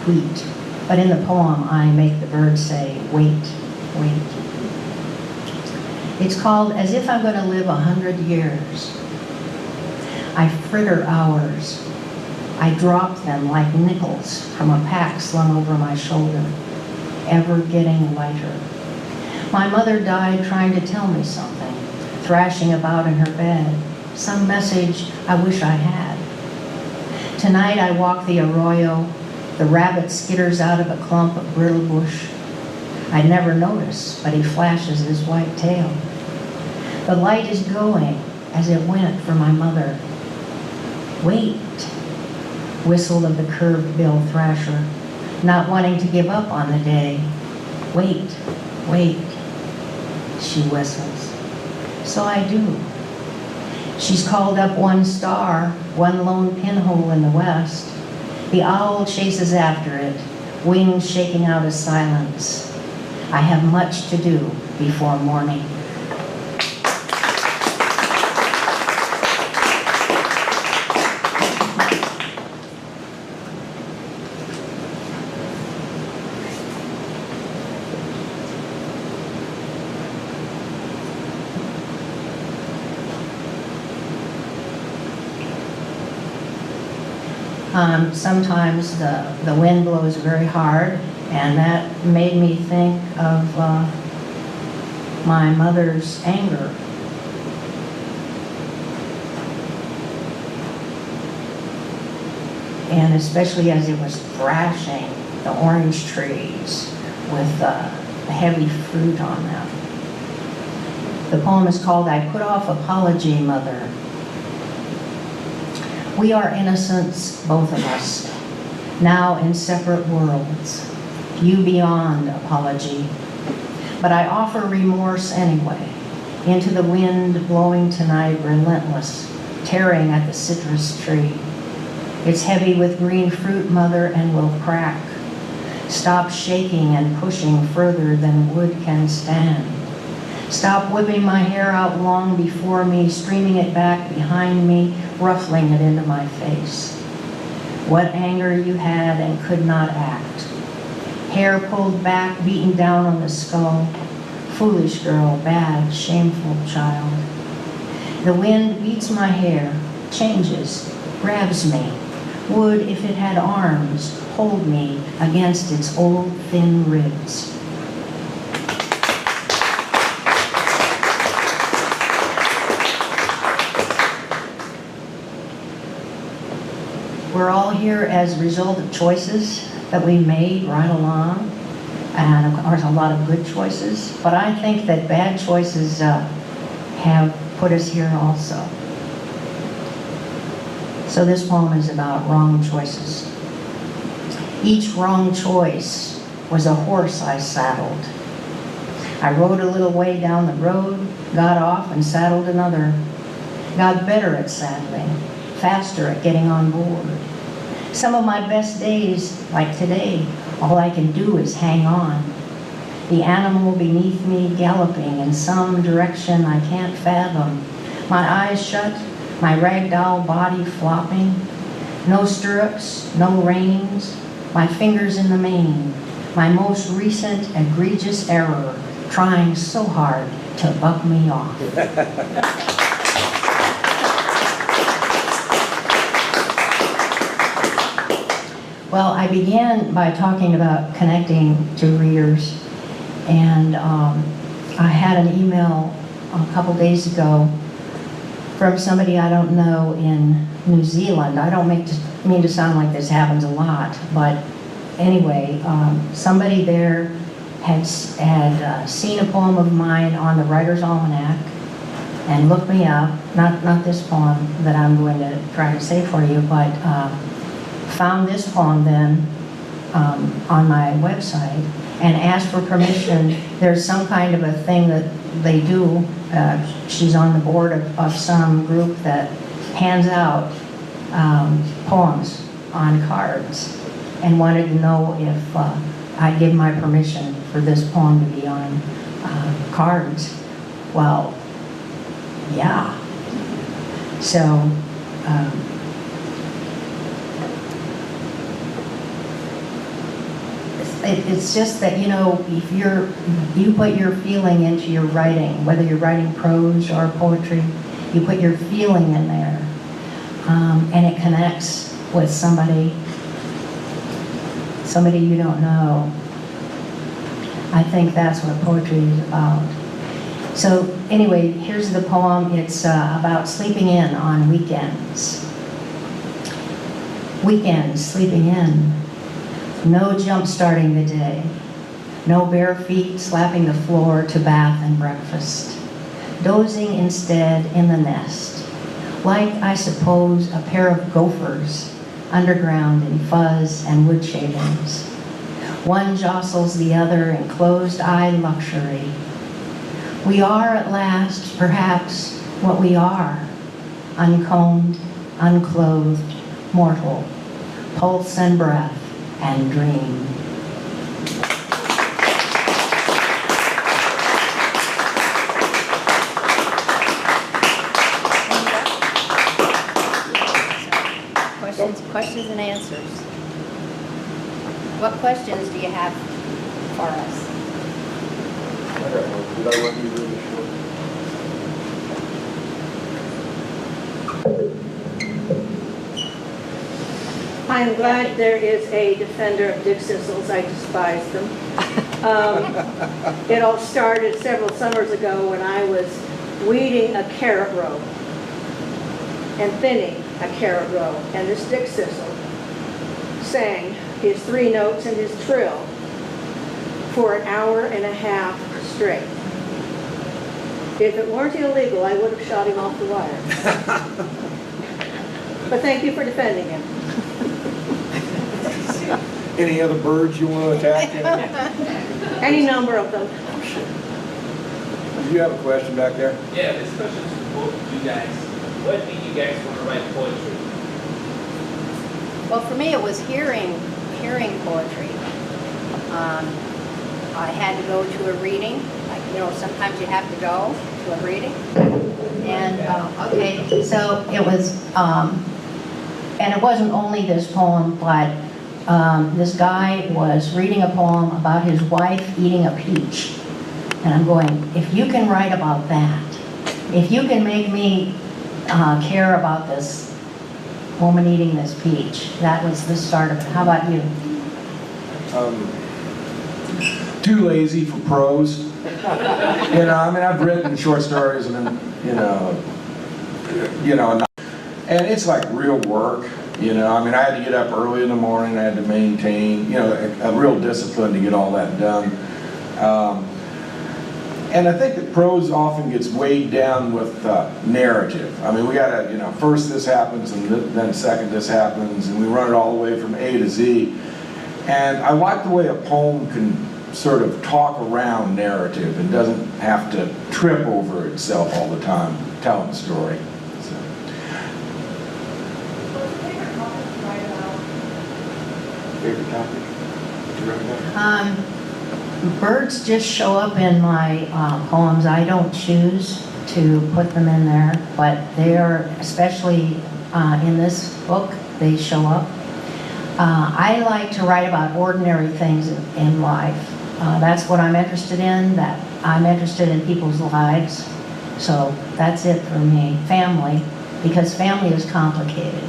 S4: wheat. But in the poem, I make the bird say, wait, wait. It's called As If I'm Going to Live 100 Years. I fritter hours. I drop them like nickels from a pack slung over my shoulder, ever getting lighter. My mother died trying to tell me something, thrashing about in her bed, some message I wish I had. Tonight I walk the arroyo, the rabbit skitters out of a clump of brittle bush. I'd never notice, but he flashes his white tail. The light is going as it went for my mother. Wait, whistle of the curved-billed thrasher, not wanting to give up on the day. Wait, wait, she whistles. So I do. She's called up one star, one lone pinhole in the west. The owl chases after it, wings shaking out a silence. I have much to do before morning. Sometimes the wind blows very hard, and that made me think of my mother's anger. And especially as it was thrashing the orange trees with heavy fruit on them. The poem is called I Put Off Apology, Mother. We are innocents, both of us, now in separate worlds, you beyond apology. But I offer remorse anyway, into the wind blowing tonight, relentless, tearing at the citrus tree. It's heavy with green fruit, Mother, and will crack. Stop shaking and pushing further than wood can stand. Stop whipping my hair out long before me, streaming it back behind me, ruffling it into my face. What anger you had and could not act. Hair pulled back, beaten down on the skull. Foolish girl, bad, shameful child. The wind beats my hair, changes, grabs me. Would, if it had arms, hold me against its old thin ribs. We're all here as a result of choices that we made right along, and of course a lot of good choices, but I think that bad choices have put us here also. So this poem is about wrong choices. Each wrong choice was a horse I saddled. I rode a little way down the road, got off and saddled another. Got better at saddling, faster at getting on board. Some of my best days, like today, all I can do is hang on. The animal beneath me galloping in some direction I can't fathom. My eyes shut, my ragdoll body flopping. No stirrups, no reins, my fingers in the mane. My most recent egregious error, trying so hard to buck me off. Well, I began by talking about connecting to readers, and I had an email a couple days ago from somebody I don't know in New Zealand. I don't mean to sound like this happens a lot, but anyway, somebody there had seen a poem of mine on the Writer's Almanac and looked me up, not this poem that I'm going to try to say for you, but found this poem then on my website and asked for permission. There's some kind of a thing that they do. She's on the board of some group that hands out poems on cards and wanted to know if I'd give my permission for this poem to be on cards. Well, yeah. So, it's just that, you know, if you put your feeling into your writing, whether you're writing prose or poetry, you put your feeling in there, and it connects with somebody you don't know. I think that's what poetry is about. So anyway, here's the poem. It's about sleeping in on weekends. Weekends, sleeping in. No jump starting the day. No bare feet slapping the floor to bath and breakfast. Dozing instead in the nest. Like, I suppose, a pair of gophers underground in fuzz and wood shavings. One jostles the other in closed-eyed luxury. We are at last, perhaps, what we are. Uncombed, unclothed, mortal. Pulse and breath and dream.
S5: Questions and answers. What questions do you have for us?
S1: Did I let you read
S2: I'm glad there is a defender of dick sissles. I despise them. It all started several summers ago when I was weeding a carrot row and thinning a carrot row, and this dick sissel sang his 3 notes and his trill for an hour and a half straight. If it weren't illegal, I would have shot him off the wire. But thank you for defending him.
S1: Any other birds you want to attack?
S2: Any number of them.
S1: Do you have a question back there?
S6: Yeah, this question is for both of you guys. What made you guys want to write poetry?
S5: Well, for me, it was hearing poetry. I had to go to a reading. Like, you know, sometimes you have to go to a reading.
S4: And, okay, so it was, and it wasn't only this poem, but this guy was reading a poem about his wife eating a peach. And I'm going, if you can write about that, if you can make me care about this woman eating this peach, that was the start of it. How about you?
S1: Too lazy for prose. You know, I mean, I've written short stories and then, and it's like real work. You know, I mean, I had to get up early in the morning. I had to maintain, a real discipline to get all that done. And I think that prose often gets weighed down with narrative. I mean, we got to, first this happens and then second this happens, and we run it all the way from A to Z. And I like the way a poem can sort of talk around narrative and doesn't have to trip over itself all the time telling a story. So. Favorite topic? Did you write that?
S4: Birds just show up in my poems. I don't choose to put them in there, but they are, especially in this book, they show up. I like to write about ordinary things in life. That's what I'm interested in, that I'm interested in people's lives. So that's it for me. Family, because family is complicated,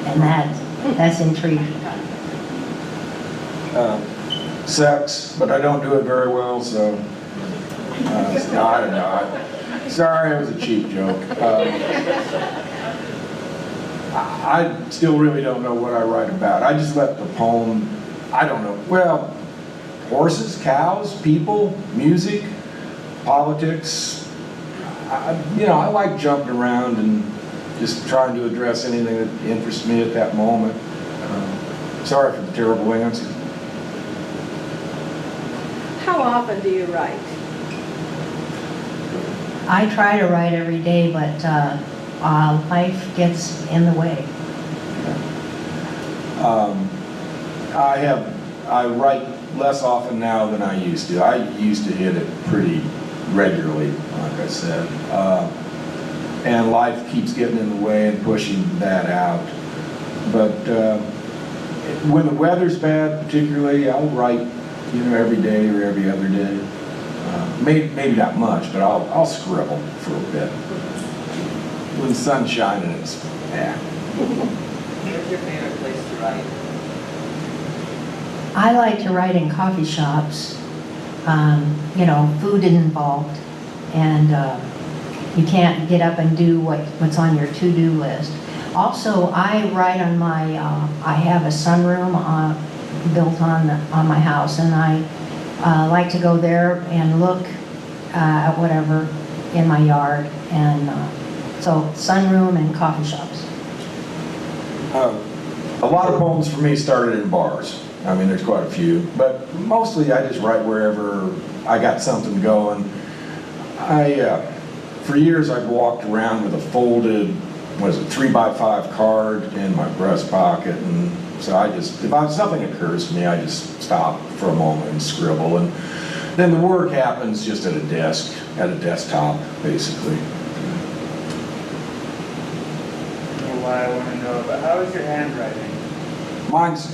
S4: and that's intriguing.
S1: Sex, but I don't do it very well, so I don't know. Sorry, it was a cheap joke. I still really don't know what I write about. I just let the poem, I don't know, well, horses, cows, people, music, politics. I like jumping around and just trying to address anything that interests me at that moment. Sorry for the terrible answer.
S2: How often do you write?
S4: I try to write every day, but life gets in the way.
S1: I write less often now than I used to. I used to hit it pretty regularly, like I said. And life keeps getting in the way and pushing that out. But when the weather's bad, particularly, I'll write, every day or every other day. Maybe not much, but I'll scribble for a bit. When the sun's shining, it's
S6: Where's your favorite place to write?
S4: I like to write in coffee shops. Food is involved, and you can't get up and do what's on your to-do list. Also, I write on my, I have a sunroom built on my house, and I like to go there and look at whatever in my yard, and so sunroom and coffee shops.
S1: A lot of poems for me started in bars. I mean, there's quite a few, but mostly I just write wherever I got something going. For years I've walked around with a folded, 3x5 card in my breast pocket, and so if something occurs to me, I just stop for a moment and scribble, and then the work happens just at a desk, at a desktop, basically.
S6: Why I want to know, but how is your handwriting?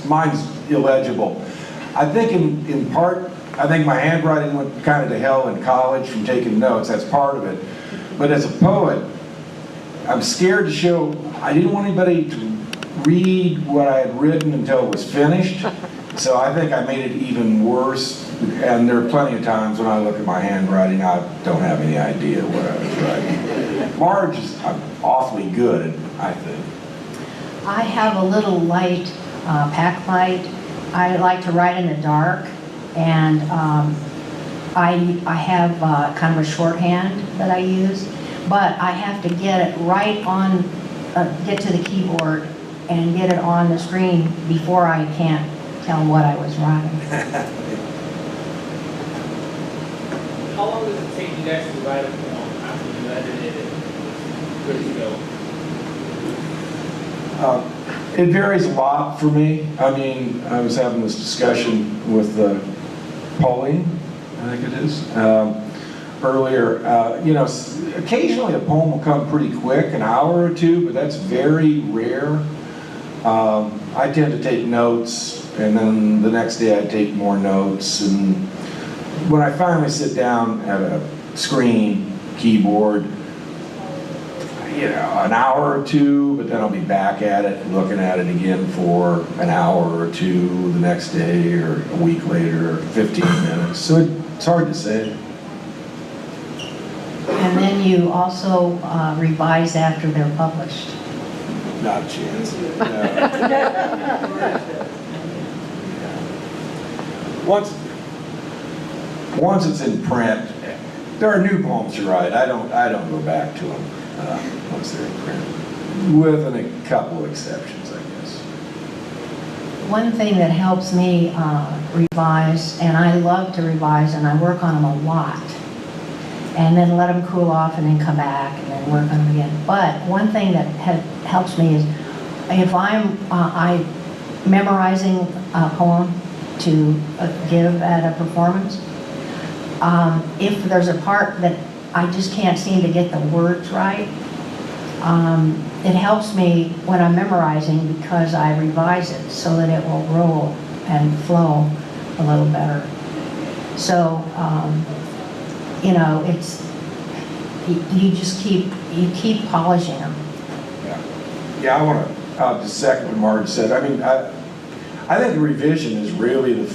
S1: Mine's illegible. I think in part, I think my handwriting went kind of to hell in college from taking notes. That's part of it. But as a poet, I'm scared to show. I didn't want anybody to read what I had written until it was finished. So I think I made it even worse. And there are plenty of times when I look at my handwriting, I don't have any idea what I was writing. Marge is awfully good, I think.
S4: I have a little light, pack light. I like to write in the dark, and I have kind of a shorthand that I use, but I have to get it right on, get to the keyboard and get it on the screen before I can't tell what I was writing.
S6: How long does it take you guys to write a poem after you edited it? Ready to go?
S1: It varies a lot for me. I mean, I was having this discussion with Pauline, I think it is, earlier. Occasionally a poem will come pretty quick, an hour or two, but that's very rare. I tend to take notes, and then the next day I take more notes, and when I finally sit down at a screen, keyboard, an hour or two, but then I'll be back at it, looking at it again for an hour or two the next day, or a week later, or 15 minutes. So it's hard to say.
S4: And then you also revise after they're published.
S1: Not a chance. Once it's in print, there are new poems to write. I don't go back to them once they're in print, with a couple of exceptions, I guess.
S4: one thing that helps me revise, and I love to revise, and I work on them a lot, and then let them cool off and then come back and then work on them again. But one thing that helps me is if I'm memorizing a poem to give at a performance, if there's a part that I just can't seem to get the words right, it helps me when I'm memorizing because I revise it so that it will roll and flow a little better. So, you know, it's, you just keep polishing them.
S1: Yeah, I want to just second what Marge said. I mean, I think revision is really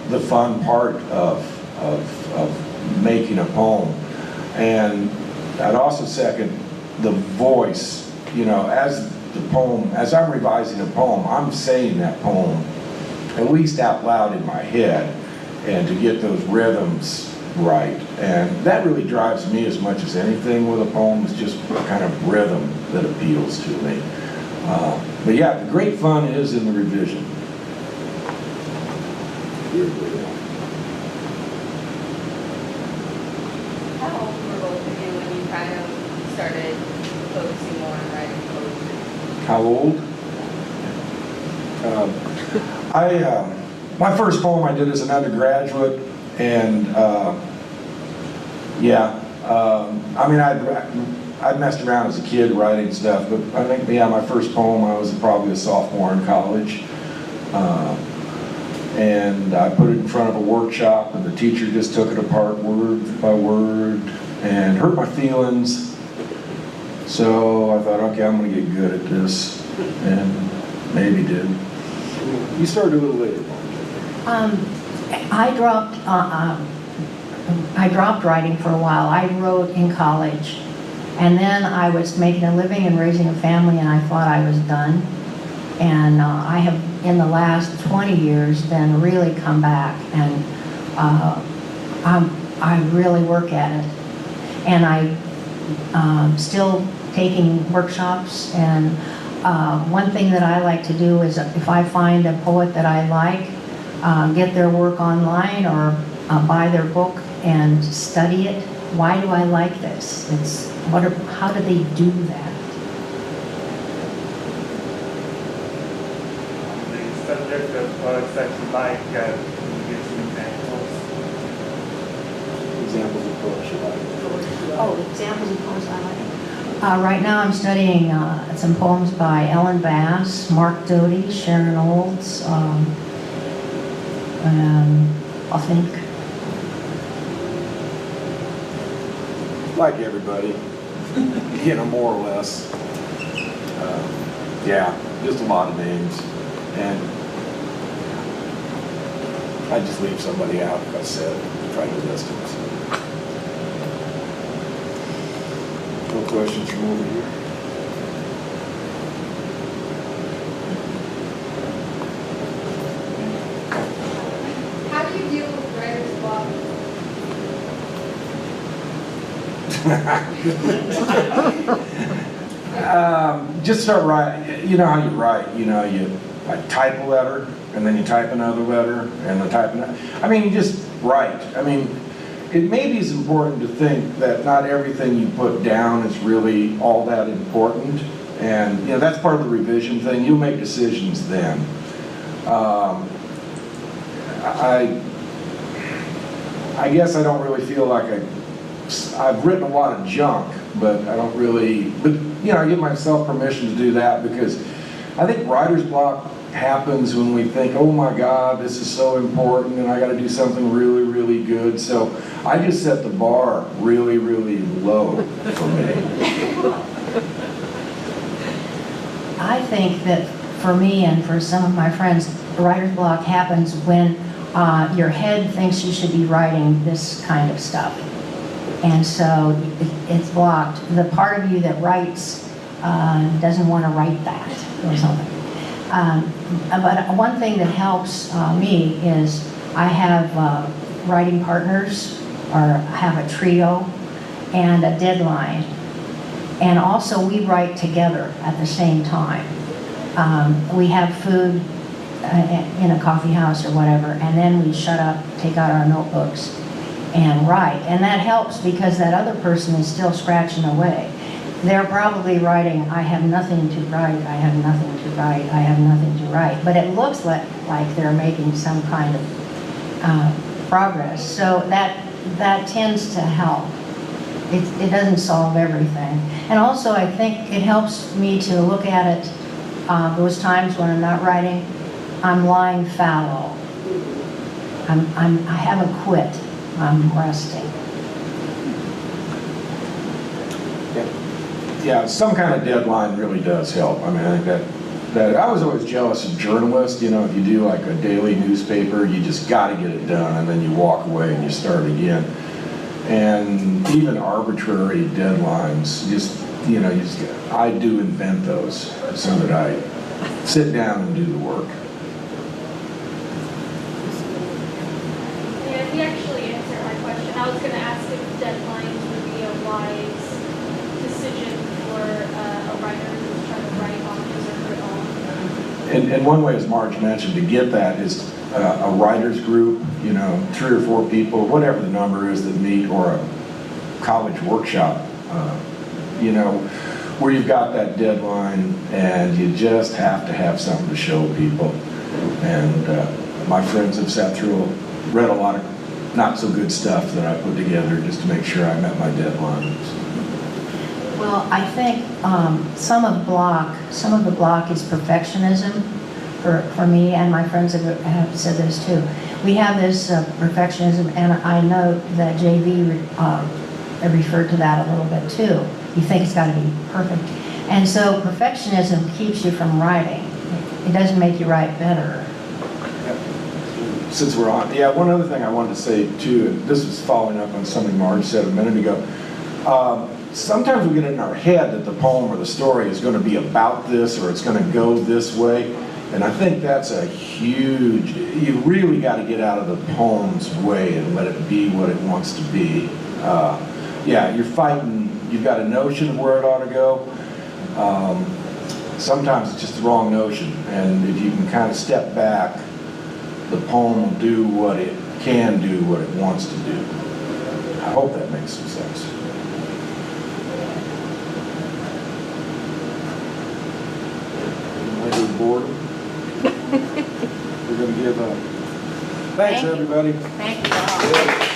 S1: the fun part of making a poem. And I'd also second the voice. You know, as I'm revising a poem, I'm saying that poem at least out loud in my head, and to get those rhythms right. And that really drives me as much as anything with a poem, is just kind of rhythm that appeals to me. But yeah, the great fun is in the revision.
S7: How old were both of you when you kind of started focusing more on writing poetry?
S1: How old? My first poem I did as an undergraduate, and I mean, I'd messed around as a kid writing stuff, but I think, yeah, my first poem, I was probably a sophomore in college. And I put it in front of a workshop, and the teacher just took it apart word by word and hurt my feelings. So I thought, okay, I'm going to get good at this, and maybe did. You started a little later.
S4: I dropped writing for a while. I wrote in college, and then I was making a living and raising a family, and I thought I was done. And I have, in the last 20 years, then really come back, and I really work at it. And I'm still taking workshops, and one thing that I like to do is if I find a poet that I like, get their work online or buy their book and study it. Why do I like this? How do they do that?
S8: The subject of poets that you like, can you give some examples?
S1: Examples of poets you like.
S4: Oh, examples of poems I like. Right now I'm studying some poems by Ellen Bass, Mark Doty, Sharon Olds, I think.
S1: Like everybody, you know, more or less. Yeah, just a lot of names. And I just leave somebody out, if I said, try to list them. So. No questions from over here?
S7: How do you deal with writer's block?
S1: Just start writing. You know how you write. You know, you like type a letter, and then you type another letter, and then type another. I mean, you just write. I mean, it maybe is important to think that not everything you put down is really all that important. And, you know, that's part of the revision thing. You'll make decisions then. I guess I don't really feel like I've written a lot of junk, but I don't really, but you know, I give myself permission to do that because I think writer's block happens when we think, oh my God, this is so important and I got to do something really, really good. So I just set the bar really, really low for me.
S4: I think that for me and for some of my friends, writer's block happens when your head thinks you should be writing this kind of stuff. And so it's blocked. The part of you that writes doesn't want to write that or something. But one thing that helps me is I have writing partners, or have a trio, and a deadline. And also we write together at the same time. We have food in a coffee house or whatever, and then we shut up, take out our notebooks, and write. And that helps because that other person is still scratching away. They're probably writing, I have nothing to write, I have nothing to write, I have nothing to write. But it looks like they're making some kind of progress. So that tends to help. It doesn't solve everything. And also I think it helps me to look at it, those times when I'm not writing, I'm lying fallow. I haven't quit, I'm resting.
S1: Yeah, some kind of deadline really does help. I mean, I think that I was always jealous of journalists. You know, if you do like a daily newspaper, you just got to get it done, and then you walk away and you start again. And even arbitrary deadlines, I do invent those so that I sit down and do the work.
S9: Yeah, he actually answered my question. I was going to ask if deadlines would be a wise decision for a writer who's trying to write on his or her own.
S1: And one way, as Marge mentioned, to get that is a writer's group, 3 or 4 people, whatever the number is that meet, or a college workshop, where you've got that deadline and you just have to have something to show people. And my friends have sat through, read a lot of not so good stuff that I put together just to make sure I met my deadlines.
S4: Well, I think some of the block is perfectionism for me, and my friends have said this too. We have this perfectionism, and I know that JV referred to that a little bit too. You think it's got to be perfect. And so perfectionism keeps you from writing. It doesn't make you write better.
S1: Since we're on, one other thing I wanted to say too, and this was following up on something Marge said a minute ago. Sometimes we get in our head that the poem or the story is going to be about this, or it's going to go this way. And I think that's a huge, you really got to get out of the poem's way and let it be what it wants to be. You're fighting, you've got a notion of where it ought to go. Sometimes it's just the wrong notion. And if you can kind of step back, the poem will do what it can do, what it wants to do. I hope that makes some sense. Boredom. We're going to give a thanks, everybody.
S5: Thank you all.